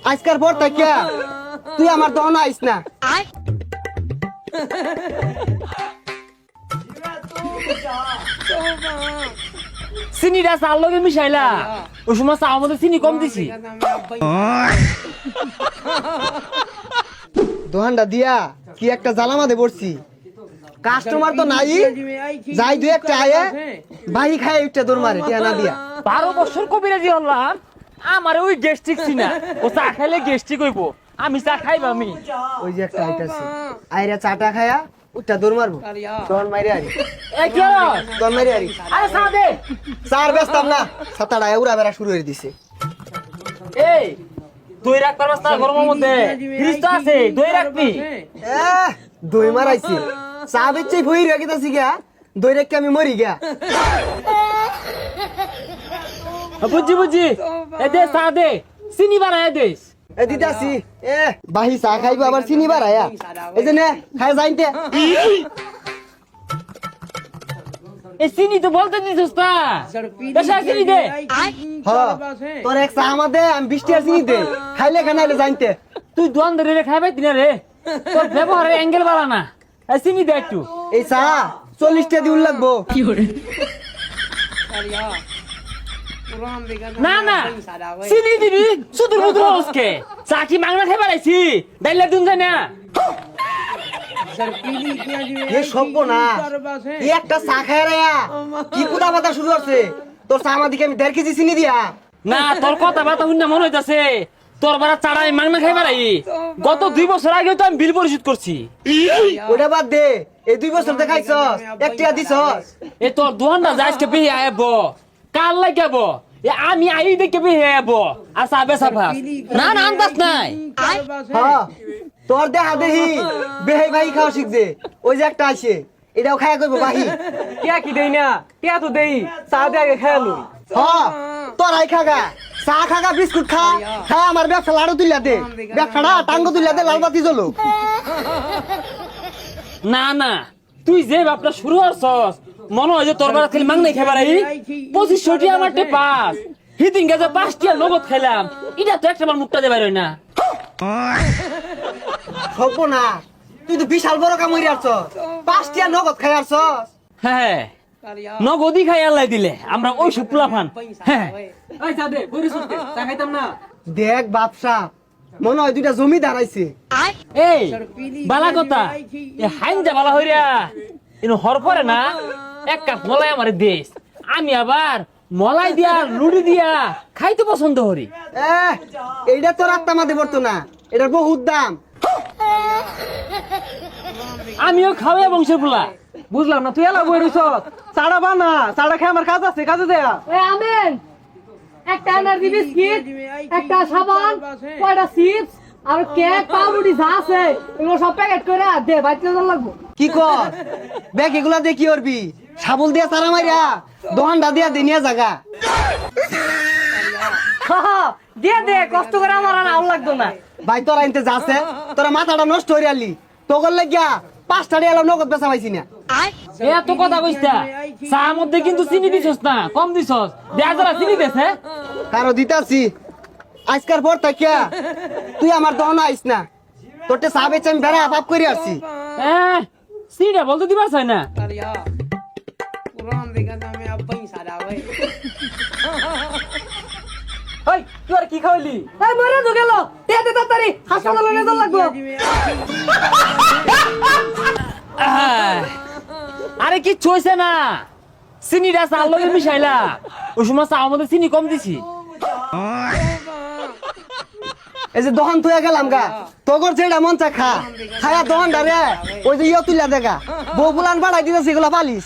আজকার পর থেকে তুই আমার দহন আইস না। চিনিটা চার লগে মিশাইলা ওই সময় চা মধ্যে চিনি কম দিছি। দোহানটা দিয়া কি একটা জ্বালামাতে পড়ছি, কাস্টমার তো নাই, যাই দুই একটা আয়ে বাহি খায় একটা দৌড় মারে টিয়া না দিয়া। 12 বছর কবিরাজি হলাম, আমার ওই গ্যাস্ট্রিক চিনা, ও চা খাইলে গ্যাস্ট্রিক হইব, আমি চা খাইব আমি। ওই যে একটা আইতাছে আইরা চাটা খায়া উঠটা দৌড় মারবো, দৌড় মাইরে আরি এই কি হলো? দৌড় মাইরে আরি। আরে চা দে। চার ব্যস্তাম না, সাতাটা উড়া বেড়া শুরু হয়ে দিছে। এই দই রাখবার ব্যবস্থা গরমের মধ্যে ফ্রিজ তো আছে, দই রাখবি। দই মারাইছি, চা বেচে ভই রেখে দিছি গা, দই রেখে আমি মরি গা। বুঝছি বুঝছি, এ দে চা দে, চিনি বাড়ায় দে। এ দিতাছি, বাহি চা খাইবো আবার চিনি বাড়ায়া, এই যে নে খাই যাইতে। এই চিনি তো বলতে দিছিস না, বেশা চিনি দে। তোর এক চা আমাদে, আমি 20 টাকা চিনি দে, খাইলে খানাইলে যাইতে। তুই দোয়ান ধরে রে খাইবাই দিনা রে, তোর ব্যবহারের অ্যাঙ্গেল বাড়া না। এই চিনি দে একটু। এই চা 40 টাকা দিউল লাগবো। না না চিনি দিবি, শুধু শুধু ওসকে চা কি মাংনা খাই বাড়াইছি, ডাইলা দুন যায় না। এ সভ্য না, এই একটা চা খায় রে, কি কুদা বাতা শুরু হচ্ছে। তোর চা আমার দিকে আমি 1.5 কেজি চিনি দিয়া। না তোর কথা বার্তা শুনে মনে হইতাছে তোর বারা চাড়া আমি মাংনা খাই বাড়াই। গত 2 বছর আগে তো আমি বিল পরিশোধ করছি। ওটা বাদ দে, এই 2 বছর দেখাইছস, 1 টাকা দিছস। এ তোর দোহানটা যাইতে বেহি আইব, কাল লাগাব, এ আমি আই দেখে বেহি আইব। আর সাবে সাফা না না আন্দাজ নাই। হ্যাঁ তোর দেখা দেখি বেহাই ভাই খাওয়া শিখছে, ওই যে একটা আছে এটাও খায়া করবো বাহি। টিয়া কি দেই না, টিয়া তো দেই, চা দে আগে খেয়ালু। হ্যাঁ তোর আই খাগা, চা খাগা, বিস্কুট খা, খায় আমার ব্যবসা লাড়ু তুলিয়া দে, ব্যবসাটা টাঙ্গ তুলিয়া দে, লাল বাতি জ্বলো। না না তুই যে বাপটা শুরু করছস, মনে হয় যে তোর বারা খালি মাংনাই খাবার আই। 2500 টি আমার টে পাস, হিদিন গাজা 5 টিয়া নগদ খাইলাম, এটা তো একটা আমার মুখটা দে বাইরে না। সভ্য না, তুই তো বিশাল বড় কাম হইরে আসছস, 5 টাকা নগদ খাই আসছস। হ্যাঁ নগদই খাই আল্লাহ দিলে, আমরা ওই শুক্লা ফান। হ্যাঁ এই চা দে, বইরে সুতে চা খাইতাম না। দেখ বাপসা, মনে হয় 2টা জমি দাঁড়াইছে। এই বালা কথা, এ হাইনজা বালা হইরা ইনো হর পরে না, এক কাপ মলাই আমারে দেশ, আমি আবার মলাই দিয়া লুড়ি দিয়া খাইতে পছন্দ করি। এইটা তোর আত্মা মাঝে পড়তো না, এটার বহুত দাম। আমিও খাওয়া বংশের পোলা। বুঝলাম না, তুই এলা বই রইছ, চাড়া বানা, চাড়া খেয়ে আমার কাজ আছে, কাজে দেয়া। আমেন একটা এনার্জি বিস্কিট, একটা সাবান, কয়টা চিপস আর কেক, পাউরুটি যা আছে এগুলো সব প্যাকেট করে দে, বাইতে লাগবো। কি কর ব্যাগ এগুলা দিয়ে কি করবি? সাবল দিয়া তারা মাইরা দোকানটা দিয়া দিনিয়া জায়গা। দিয়ে দে, কষ্ট করে আমার আর আউল লাগতো না। ভাই তোরা আনতে যাচ্ছে, তোরা মাথাটা নষ্ট হয়ে আলি, তোর লাগিয়া 5 টাকা এলাম নগদ বেচা পাইছি না। এত কথা কইতা, চা মধ্যে কিন্তু চিনি দিছস না, কম দিছস, দেয়া যারা চিনি দেছে। কারো দিতাছি, আজকার পর থাকিয়া তুই আমার দহন আইস না, তোরটে চা বেচে আমি বেড়া পাপ করে আসছি। চিনিটা বলতে দিবার চাই না। ওই তুই আর কি খাওয়াইলি? এই মরে তো গেল, দে দে তাড়াতাড়ি হাসপাতালে নিয়ে চল লাগবো। আরে কি চইছে না, চিনিটা চার লগে মিশাইলা, ওই সময় চা মধ্যে চিনি কম দিছি। এই যে দহন থুয়া গেলাম গা, তোর যেটা মন চা খা, খায়া দহনটা রে ওই যে ইয়ে তুলিয়া দেখা, বউ বুলান বাড়াই দিতেছি এগুলা পালিস।